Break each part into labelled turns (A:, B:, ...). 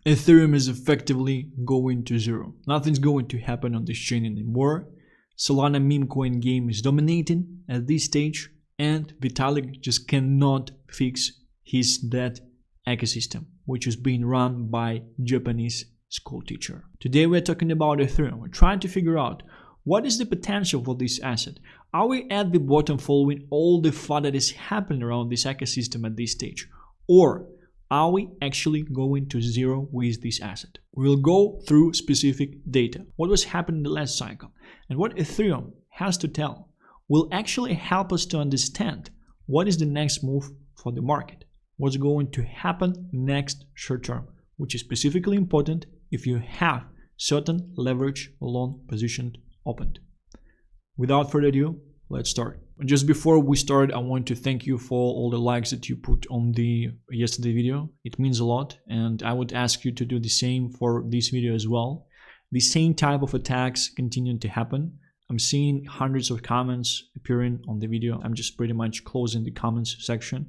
A: Ethereum is effectively going to zero. Nothing's going to happen on this chain anymore. Solana meme coin game is dominating at this stage, and Vitalik just cannot fix his dead ecosystem, which is being run by Japanese school teacher. Today we're talking about Ethereum. We're trying to figure out what is the potential for this asset. Are we at the bottom following all the fun that is happening around this ecosystem at this stage? Or are we actually going to zero with this asset? We'll go through specific data, what was happening in the last cycle, and what Ethereum has to tell will actually help us to understand what is the next move for the market, what's going to happen next short term, which is specifically important if you have certain leverage long positioned opened. Without further ado, let's start. Just before we start, I want to thank you for all the likes that you put on the yesterday video. It means a lot, and I would ask you to do the same for this video as well. The same type of attacks continue to happen. I'm seeing hundreds of comments appearing on the video. I'm just pretty much closing the comments section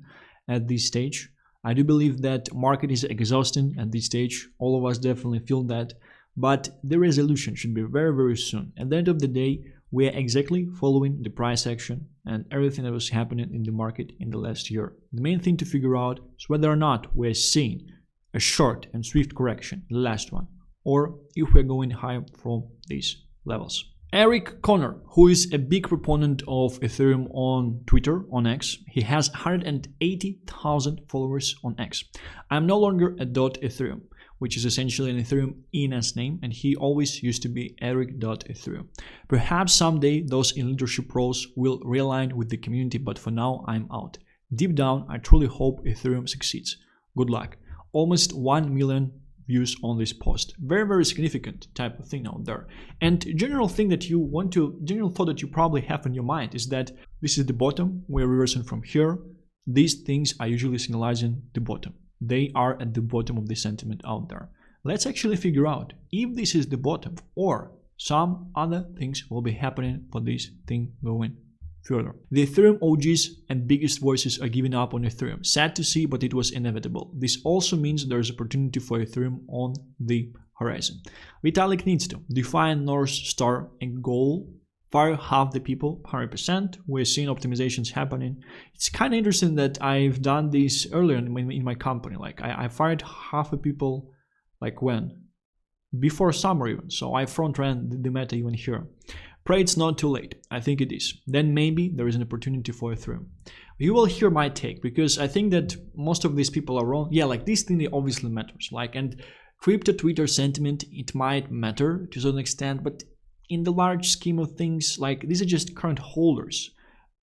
A: at this stage. I do believe that market is exhausting at this stage. All of us definitely feel that, but the resolution should be very, very soon. At the end of the day, we are exactly following the price action and everything that was happening in the market in the last year. The main thing to figure out is whether or not we're seeing a short and swift correction, the last one, or if we're going higher from these levels. Eric Connor, who is a big proponent of Ethereum on Twitter, on X, he has 180,000 followers on X. I'm no longer a .ethereum, which is essentially an Ethereum ENS name, and he always used to be Eric.Ethereum. Perhaps someday those in leadership roles will realign with the community, but for now I'm out. Deep down, I truly hope Ethereum succeeds. Good luck. Almost 1 million views on this post. Very, very significant type of thing out there. And general thing that you want to, general thought that you probably have in your mind is that this is the bottom, we're reversing from here. These things are usually signalizing the bottom. They are at the bottom of the sentiment out there. Let's actually figure out if this is the bottom or some other things will be happening for this thing going further. The Ethereum OGs and biggest voices are giving up on Ethereum. Sad to see, but it was inevitable. This also means there's opportunity for Ethereum on the horizon. Vitalik needs to define North Star and goal. Fire half the people, 100%. We're seeing optimizations happening. It's kind of interesting that I've done this earlier in my company. Like I fired half the people, like when? Before summer even. So I front ran the meta even here. Pray it's not too late. I think it is. Then maybe there is an opportunity for Ethereum. You will hear my take because I think that most of these people are wrong. Yeah, like this thing obviously matters. Like, and crypto Twitter sentiment, it might matter to a certain extent, but in the large scheme of things, like these are just current holders.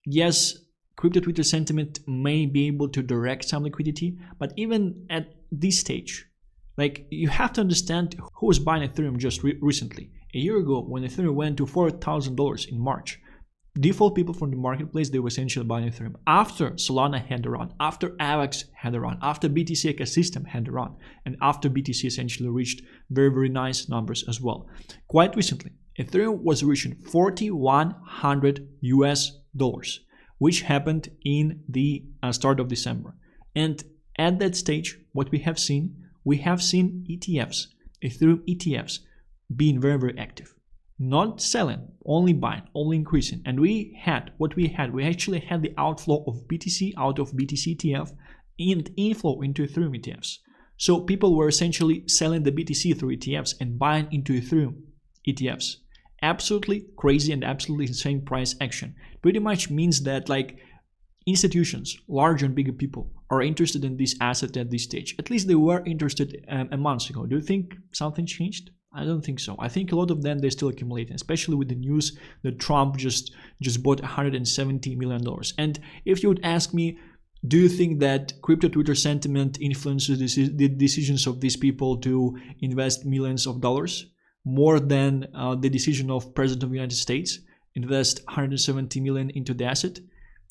A: Yes, crypto Twitter sentiment may be able to direct some liquidity, but even at this stage, like you have to understand who was buying Ethereum just recently. A year ago, when Ethereum went to $4,000 in March, default people from the marketplace, they were essentially buying Ethereum. After Solana had a run, after AVAX had a run, after BTC ecosystem had a run, and after BTC essentially reached very, very nice numbers as well. Quite recently, Ethereum was reaching $4,100 US, which happened in the start of December. And at that stage, what we have seen ETFs, Ethereum ETFs, being very, very active. Not selling, only buying, only increasing. And we actually had the outflow of BTC out of BTC ETF and inflow into Ethereum ETFs. So people were essentially selling the BTC through ETFs and buying into Ethereum ETFs. Absolutely crazy and absolutely insane price action. Pretty much means that like institutions, larger and bigger people are interested in this asset at this stage. At least they were interested a month ago. Do you think something changed? I don't think so. I think a lot of them, they're still accumulating, especially with the news that Trump just bought $170 million. And if you would ask me, do you think that crypto Twitter sentiment influences the decisions of these people to invest millions of dollars more than the decision of President of the United States, invest $170 million into the asset?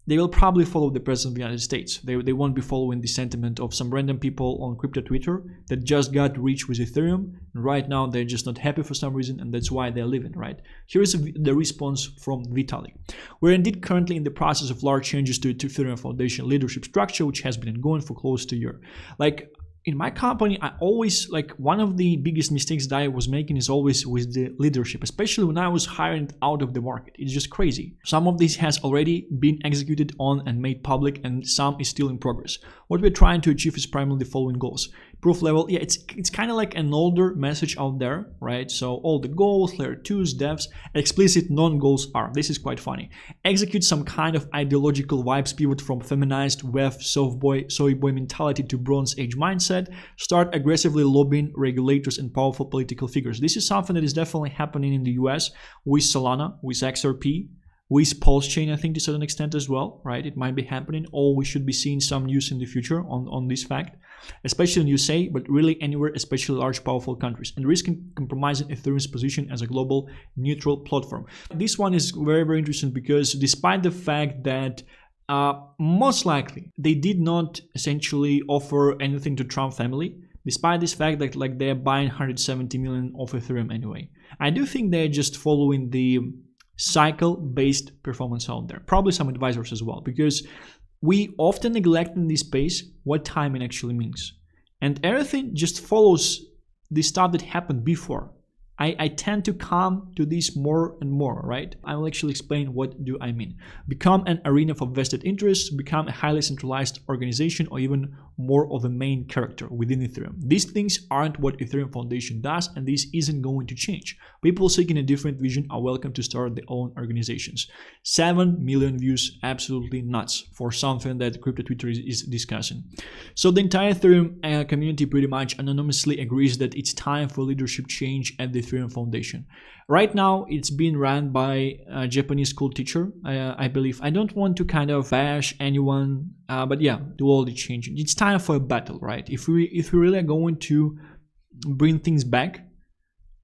A: They will probably follow the President of the United States. They won't be following the sentiment of some random people on crypto Twitter that just got rich with Ethereum. And right now, they're just not happy for some reason, and that's why they're leaving, right? Here is the response from Vitalik. We're indeed currently in the process of large changes to Ethereum Foundation leadership structure, which has been ongoing for close to a year. Like, in my company, I always, like, one of the biggest mistakes that I was making is always with the leadership, especially when I was hiring out of the market. It's just crazy. Some of this has already been executed on and made public, and some is still in progress. What we're trying to achieve is primarily the following goals. Proof level, yeah, it's kind of like an older message out there, right? So all the goals, layer 2s, devs, explicit non-goals are. This is quite funny. Execute some kind of ideological vibes, pivot from feminized, wef, soy boy mentality to Bronze Age mindset. Start aggressively lobbying regulators and powerful political figures. This is something that is definitely happening in the US with Solana, with XRP, with Pulse Chain, I think, to a certain extent as well, right? It might be happening, or we should be seeing some news in the future on this fact, especially in USA, but really anywhere, especially large, powerful countries, and risking compromising Ethereum's position as a global neutral platform. This one is very, very interesting because despite the fact that most likely they did not essentially offer anything to Trump family, despite this fact that like they're buying 170 million of Ethereum anyway, I do think they're just following the cycle-based performance out there. Probably some advisors as well, because we often neglect in this space what timing actually means. And everything just follows the stuff that happened before. I tend to come to this more and more, right? I will actually explain what do I mean. Become an arena for vested interests, become a highly centralized organization, or even more of a main character within Ethereum. These things aren't what Ethereum Foundation does, and this isn't going to change. People seeking a different vision are welcome to start their own organizations. 7 million views, absolutely nuts for something that Crypto Twitter is discussing. So the entire Ethereum community pretty much anonymously agrees that it's time for leadership change at the Ethereum Foundation. Right now, it's being run by a Japanese school teacher, I believe. I don't want to kind of bash anyone, but yeah, do all the changing. It's time for a battle, right? If we really are going to bring things back,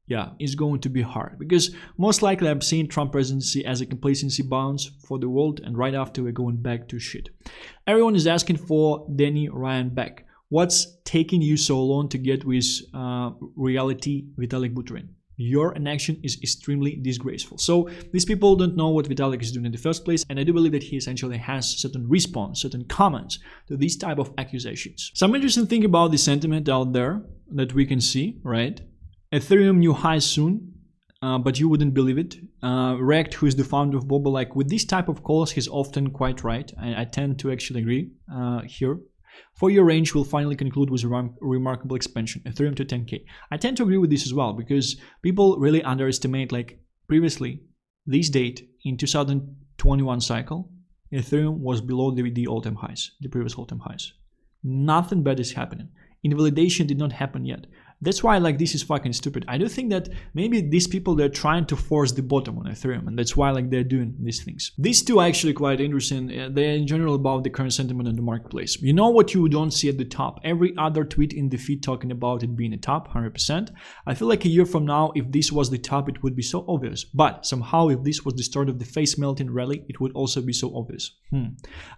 A: yeah, it's going to be hard, because most likely I'm seeing Trump presidency as a complacency bounce for the world, and right after we're going back to shit. Everyone is asking for Danny Ryan back. What's taking you so long to get with reality Vitalik Buterin? Your inaction is extremely disgraceful. So these people don't know what Vitalik is doing in the first place, and I do believe that he essentially has certain response, certain comments to these type of accusations. Some interesting thing about the sentiment out there that we can see, right? Ethereum new highs soon, but you wouldn't believe it. Rect, who is the founder of Bobo, like with this type of calls, he's often quite right. I tend to actually agree here. For your range, we'll finally conclude with a remarkable expansion, Ethereum to 10K. I tend to agree with this as well, because people really underestimate, like previously, this date in 2021 cycle, Ethereum was below the all-time highs, the previous all-time highs. Nothing bad is happening. Invalidation did not happen yet. That's why like this is fucking stupid. I do think that maybe these people, they're trying to force the bottom on Ethereum, and that's why like they're doing these things. These two are actually quite interesting. They're in general about the current sentiment in the marketplace. You know what you don't see at the top? Every other tweet in the feed talking about it being a top, 100%. I feel like a year from now, if this was the top, it would be so obvious. But somehow, if this was the start of the face melting rally, it would also be so obvious.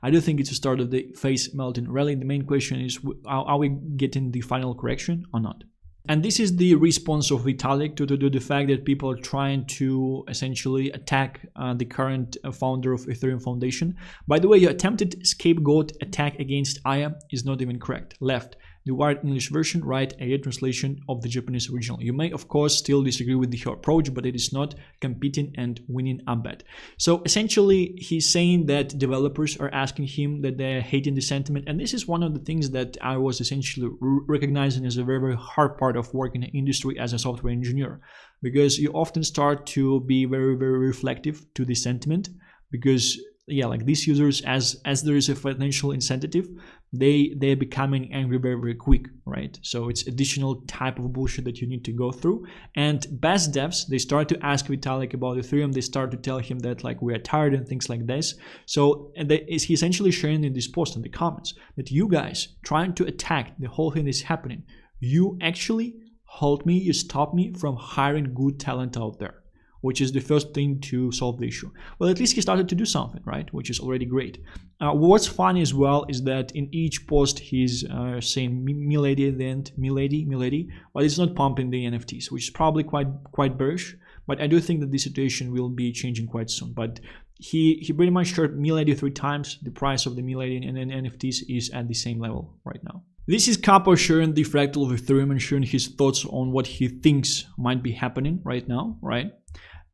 A: I do think it's the start of the face melting rally. The main question is, are we getting the final correction or not? And this is the response of Vitalik to the fact that people are trying to essentially attack the current founder of Ethereum Foundation. By the way, your attempted scapegoat attack against Aya is not even correct. Left. The wired English version, right, a translation of the Japanese original. You may, of course, still disagree with the approach, but it is not competing and winning a bet. So essentially, he's saying that developers are asking him that they're hating the sentiment. And this is one of the things that I was essentially recognizing as a very, very hard part of working in the industry as a software engineer, because you often start to be very, very reflective to the sentiment, because yeah, like these users, as there is a financial incentive, they're becoming angry very, very quick, right? So it's additional type of bullshit that you need to go through. And best devs, they start to ask Vitalik about Ethereum. They start to tell him that like we are tired and things like this. So he's essentially sharing in this post in the comments that you guys trying to attack the whole thing is happening. You actually hold me, you stop me from hiring good talent out there, which is the first thing to solve the issue. Well, at least he started to do something, right? Which is already great. What's funny as well is that in each post he's saying milady at the end, milady, but it's not pumping the NFTs, which is probably quite bearish. But I do think that the situation will be changing quite soon. But he pretty much shared milady 3 times. The price of the milady and NFTs is at the same level right now. This is Capo sharing the fractal of Ethereum and sharing his thoughts on what he thinks might be happening right now, right?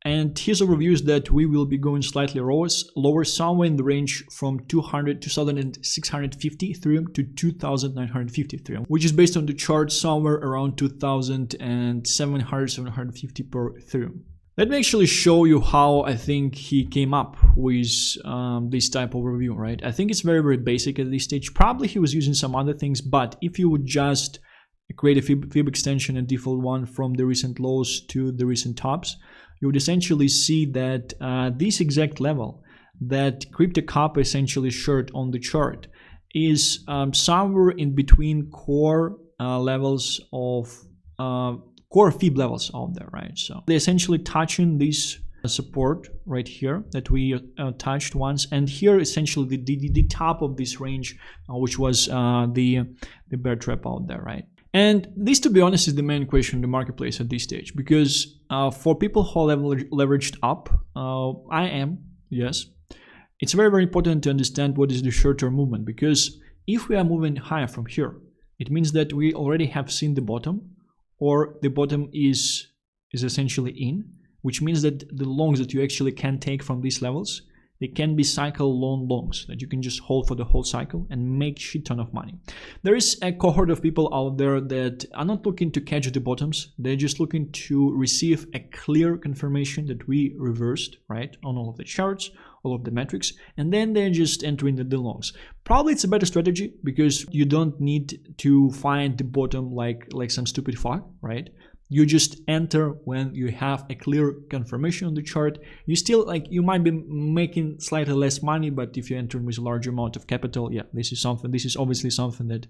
A: And his overview is that we will be going slightly lower, somewhere in the range from 2,650 Ethereum to 2,950 Ethereum, which is based on the chart somewhere around 2,700, 750 per Ethereum. Let me actually show you how I think he came up with this type of review, right? I think it's very, very basic at this stage. Probably he was using some other things, but if you would just create a fib extension and default one from the recent lows to the recent tops, you would essentially see that this exact level that Crypto Kappa essentially shared on the chart is somewhere in between core levels of core fib levels out there, right? So they're essentially touching this support right here that we touched once, and here essentially the top of this range, which was the bear trap out there, right? And this, to be honest, is the main question in the marketplace at this stage, because for people who are leveraged up, I am, yes, it's very, very important to understand what is the short-term movement, because if we are moving higher from here, it means that we already have seen the bottom, or the bottom is essentially in, which means that the longs that you actually can take from these levels, they can be cycle long longs that you can just hold for the whole cycle and make shit ton of money. There is a cohort of people out there that are not looking to catch the bottoms. They're just looking to receive a clear confirmation that we reversed, right, on all of the charts, all of the metrics, and then they're just entering the longs. Probably it's a better strategy because you don't need to find the bottom like some stupid fuck, right? You just enter when you have a clear confirmation on the chart. You still, you might be making slightly less money, but if you enter with a larger amount of capital, yeah, this is obviously something that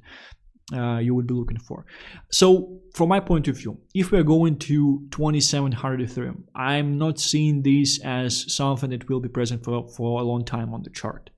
A: you would be looking for. So from my point of view, if we're going to 2,700 Ethereum, I'm not seeing this as something that will be present for a long time on the chart.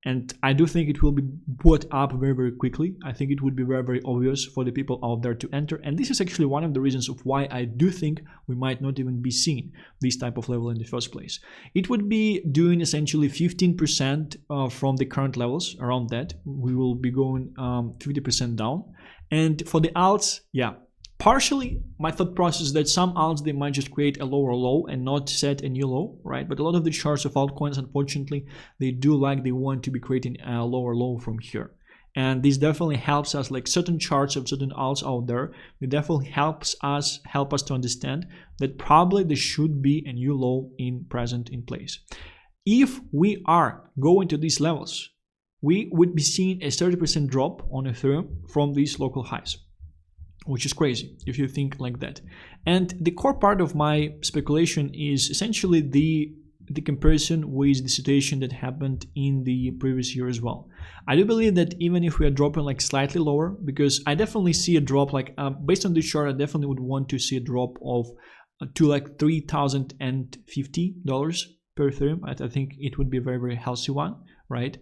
A: And I do think it will be bought up very, very quickly. I think it would be very, very obvious for the people out there to enter. And this is actually one of the reasons of why I do think we might not even be seeing this type of level in the first place. It would be doing essentially 15% from the current levels, around that. We will be going 50% down. And for the alts, yeah. Partially, my thought process is that some alts, they might just create a lower low and not set a new low, right? But a lot of the charts of altcoins, unfortunately, they want to be creating a lower low from here. And this definitely helps us, like certain charts of certain alts out there, it definitely help us to understand that probably there should be a new low present in place. If we are going to these levels, we would be seeing a 30% drop on Ethereum from these local highs, which is crazy if you think like that. And the core part of my speculation is essentially the comparison with the situation that happened in the previous year as well. I do believe that even if we are dropping slightly lower, because I definitely see a drop based on this chart, I definitely would want to see a drop of to $3,050 per Ethereum. I think it would be a very, very healthy one, right?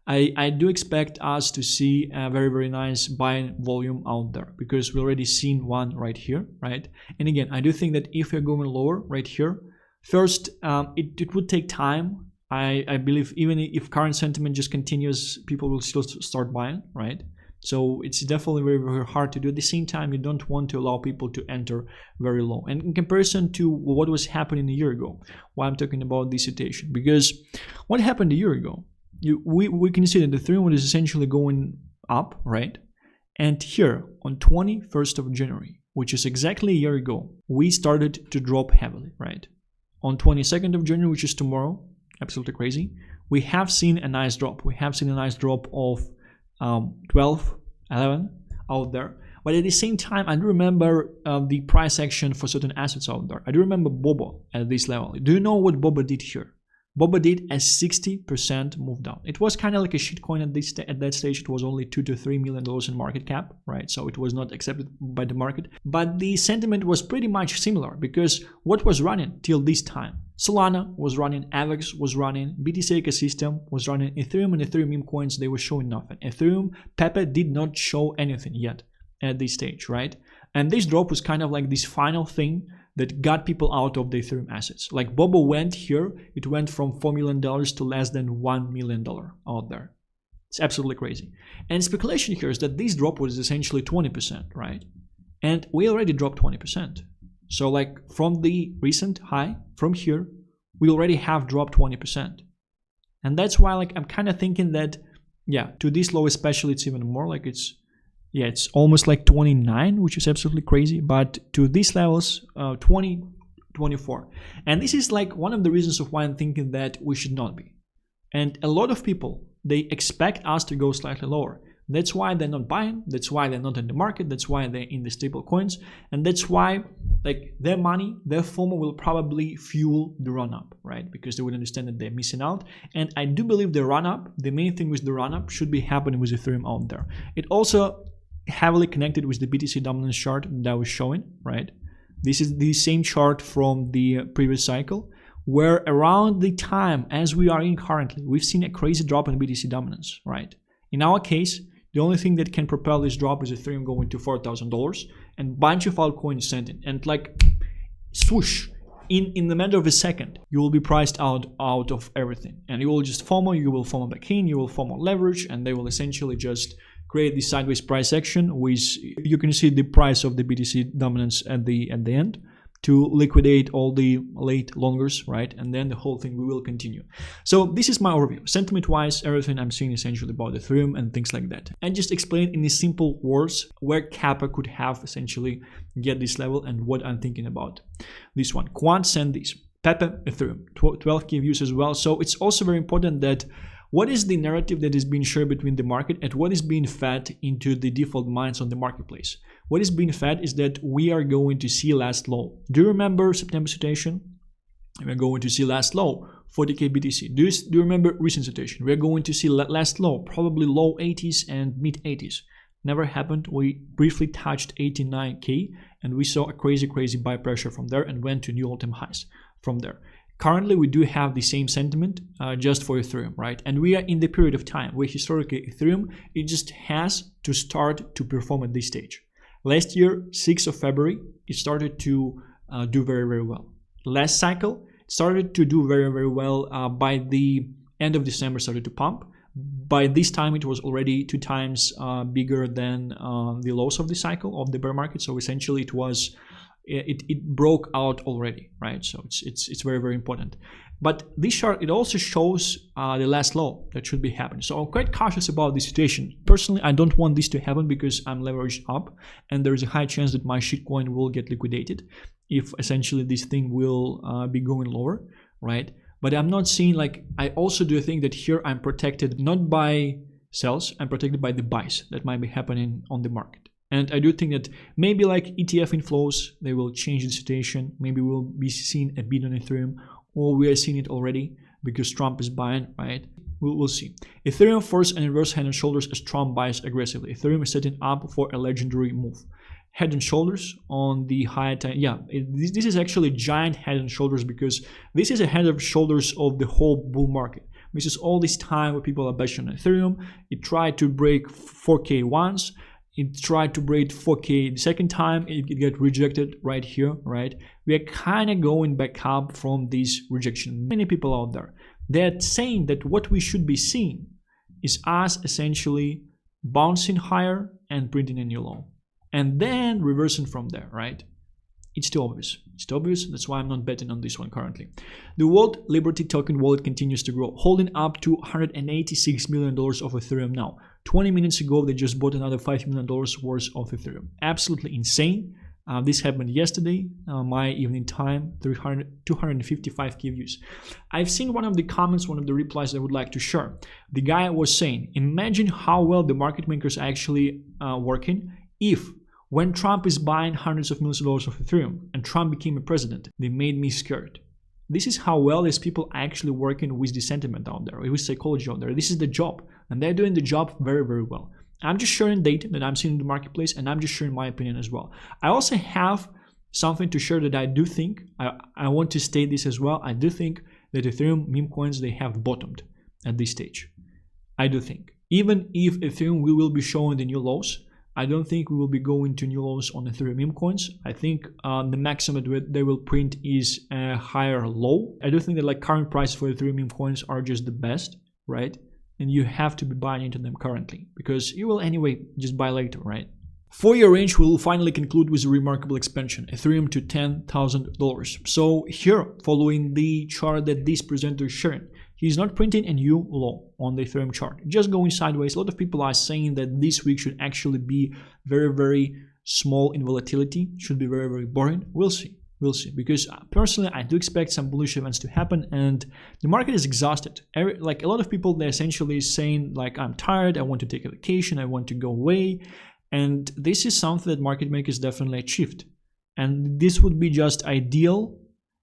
A: I do expect us to see a very, very nice buying volume out there because we already seen one right here, right? And again, I do think that if we're going lower right here, first, it would take time. I believe even if current sentiment just continues, people will still start buying, right? So it's definitely very, very hard to do. At the same time, you don't want to allow people to enter very low. And in comparison to what was happening a year ago, why I'm talking about this situation, because what happened a year ago, we can see that the Ethereum is essentially going up, right? And here on 21st of January, which is exactly a year ago, we started to drop heavily, right? On 22nd of January, which is tomorrow, absolutely crazy, we have seen a nice drop. We have seen a nice drop of 12, 11 out there. But at the same time, I do remember the price action for certain assets out there. I do remember Bobo at this level. Do you know what Bobo did here? Bobo did a 60% move down. It was kind of like a shitcoin at that stage. It was only $2 to $3 million in market cap, right? So it was not accepted by the market. But the sentiment was pretty much similar because what was running till this time? Solana was running, AVAX was running, BTC ecosystem was running, Ethereum and Ethereum meme coins, they were showing nothing. Ethereum, Pepe did not show anything yet at this stage, right? And this drop was kind of like this final thing that got people out of the Ethereum assets. Like Bobo went here, it went from $4 million to less than $1 million out there. It's absolutely crazy. And speculation here is that this drop was essentially 20%, right? And we already dropped 20%. So like from the recent high, from here, we already have dropped 20%. And that's why like I'm kind of thinking that, yeah, to this low especially, it's even more like it's almost like 29, which is absolutely crazy. But to these levels, 20, 24. And this is like one of the reasons of why I'm thinking that we should not be. And a lot of people, they expect us to go slightly lower. That's why they're not buying. That's why they're not in the market. That's why they're in the stable coins. And that's why like their money, their FOMO will probably fuel the run up, right? Because they would understand that they're missing out. And I do believe the run up, the main thing with the run up should be happening with Ethereum out there. It also heavily connected with the BTC dominance chart that I was showing, right? This is the same chart from the previous cycle, where around the time as we are in currently, we've seen a crazy drop in BTC dominance, right? In our case, the only thing that can propel this drop is Ethereum going to $4,000 and bunch of altcoins sending, and like swoosh, in the matter of a second, you will be priced out of everything, and you will just FOMO, you will FOMO back in, you will FOMO leverage, and they will essentially just create this sideways price action, which you can see the price of the BTC dominance at the end, to liquidate all the late longers, right? And then the whole thing will continue. So this is my overview. Sentiment-wise, everything I'm seeing essentially about Ethereum and things like that. And just explain in simple words where Kappa could have essentially get this level and what I'm thinking about. This one, Quant send this. Pepe, Ethereum, 12K views as well. So it's also very important that what is the narrative that is being shared between the market and what is being fed into the default minds on the marketplace? What is being fed is that we are going to see last low. Do you remember September situation? We're going to see last low, 40K BTC. Do you remember recent situation? We're going to see last low, probably low 80s and mid 80s. Never happened. We briefly touched 89K and we saw a crazy buy pressure from there and went to new all-time highs from there. Currently, we do have the same sentiment just for Ethereum, right? And we are in the period of time where historically Ethereum, it just has to start to perform at this stage. Last year, 6th of February, it started to do very well. Last cycle, it started to do very well. By the end of December, started to pump. By this time, it was already 2 times bigger than the lows of the cycle of the bear market. So essentially, it broke out already, right? So it's very important. But this chart, it also shows the last low that should be happening. So I'm quite cautious about this situation. Personally, I don't want this to happen because I'm leveraged up and there is a high chance that my shitcoin will get liquidated if essentially this thing will be going lower, right? But I'm not seeing, like, I also do think that here I'm protected not by sells, I'm protected by the buys that might be happening on the market. And I do think that maybe like ETF inflows, they will change the situation. Maybe we'll be seeing a bid on Ethereum, or we are seeing it already because Trump is buying, right? We'll see. Ethereum forced an reverse head and shoulders as Trump buys aggressively. Ethereum is setting up for a legendary move. Head and shoulders on the high time. Yeah, this is actually giant head and shoulders because this is a head and shoulders of the whole bull market. This is all this time where people are bashing on Ethereum. It tried to break 4K once. It tried to break 4K the second time. It got rejected right here, right? We are kind of going back up from this rejection. Many people out there, they're saying that what we should be seeing is us essentially bouncing higher and printing a new low. And then reversing from there, right? It's too obvious. It's too obvious. That's why I'm not betting on this one currently. The World Liberty Token wallet continues to grow, holding up to $186 million of Ethereum now. 20 minutes ago, they just bought another $5 million worth of Ethereum. Absolutely insane. This happened yesterday, my evening time, 255K views. I've seen one of the comments, one of the replies I would like to share. The guy was saying, imagine how well the market makers are actually working if when Trump is buying hundreds of millions of dollars of Ethereum and Trump became a president, they made me scared. This is how well these people are actually working with the sentiment out there, with psychology out there. This is the job, and they're doing the job very well. I'm just sharing data that I'm seeing in the marketplace, and I'm just sharing my opinion as well. I also have something to share that I do think, I want to state this as well, I do think that Ethereum meme coins, they have bottomed at this stage. I do think. Even if Ethereum will be showing the new lows, I don't think we will be going to new lows on Ethereum meme coins. I think the maximum they will print is a higher low. I do think that like current prices for Ethereum meme coins are just the best, right? and you have to be buying into them currently, because you will anyway just buy later, right? 4-year range will finally conclude with a remarkable expansion, Ethereum to $10,000. So here, following the chart that this presenter is sharing, he's not printing a new low on the Ethereum chart, just going sideways. A lot of people are saying that this week should actually be very, very small in volatility, should be very, very boring. We'll see. We'll see, because personally I do expect some bullish events to happen, and the market is exhausted. Like a lot of people, they're essentially saying like, I'm tired, I want to take a vacation, I want to go away. And this is something that market makers definitely achieved. And this would be just ideal,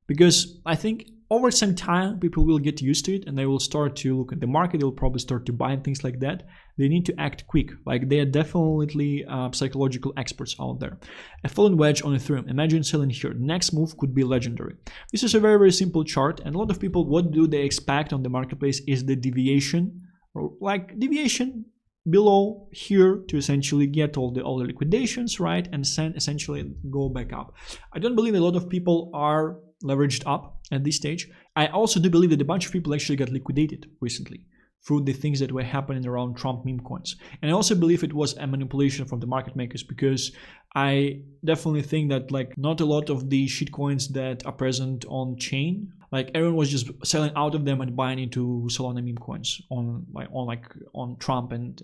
A: because I think over some time people will get used to it and they will start to look at the market, they'll probably start to buy and things like that. They need to act quick. Like, they are definitely psychological experts out there. A fallen wedge on Ethereum. Imagine selling here. The next move could be legendary. This is a very, very simple chart, and a lot of people, what do they expect on the marketplace is the deviation, or like deviation below here to essentially get all the liquidations, right, and then essentially go back up. I don't believe a lot of people are leveraged up at this stage. I also do believe that a bunch of people actually got liquidated recently through the things that were happening around Trump meme coins. And I also believe it was a manipulation from the market makers, because I definitely think that like not a lot of the shit coins that are present on chain, like everyone was just selling out of them and buying into Solana meme coins on Trump and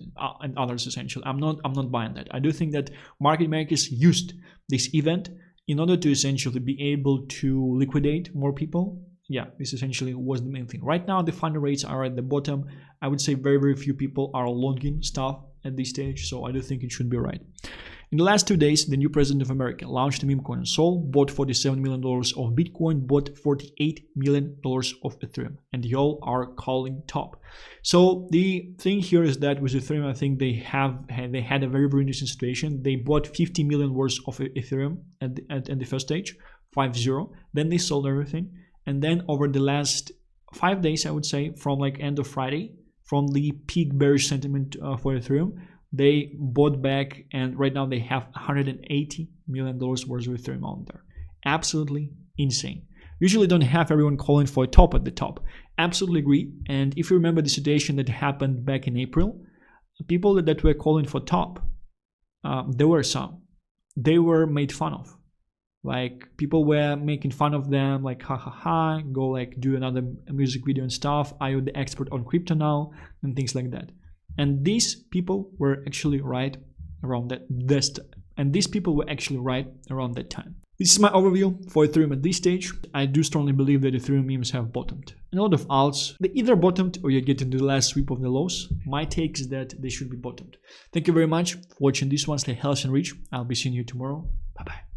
A: others essentially. I'm not buying that. I do think that market makers used this event in order to essentially be able to liquidate more people. Yeah, this essentially was the main thing. Right now, the funding rates are at the bottom. I would say very, very few people are longing stuff at this stage, so I do think it should be right. In the last 2 days, the new president of America launched a meme coin on Sol, bought $47 million of Bitcoin, bought $48 million of Ethereum, and y'all are calling top. So the thing here is that with Ethereum, I think they had a very, very interesting situation. They bought 50 million worth of Ethereum at the first stage, 5-0. Then they sold everything. And then over the last 5 days, I would say, from like end of Friday, from the peak bearish sentiment for Ethereum, they bought back, and right now they have $180 million worth of Ethereum on there. Absolutely insane. Usually don't have everyone calling for a top at the top. Absolutely agree. And if you remember the situation that happened back in April, people that were calling for top, there were some. They were made fun of. Like, people were making fun of them, like, ha ha ha, go like do another music video and stuff. Are you the expert on crypto now? And things like that. And these people were actually right around that. These people were actually right around that time. This is my overview for Ethereum at this stage. I do strongly believe that Ethereum memes have bottomed. And a lot of alts, they either bottomed or you're getting the last sweep of the lows. My take is that they should be bottomed. Thank you very much for watching this one. Stay healthy and rich. I'll be seeing you tomorrow. Bye-bye.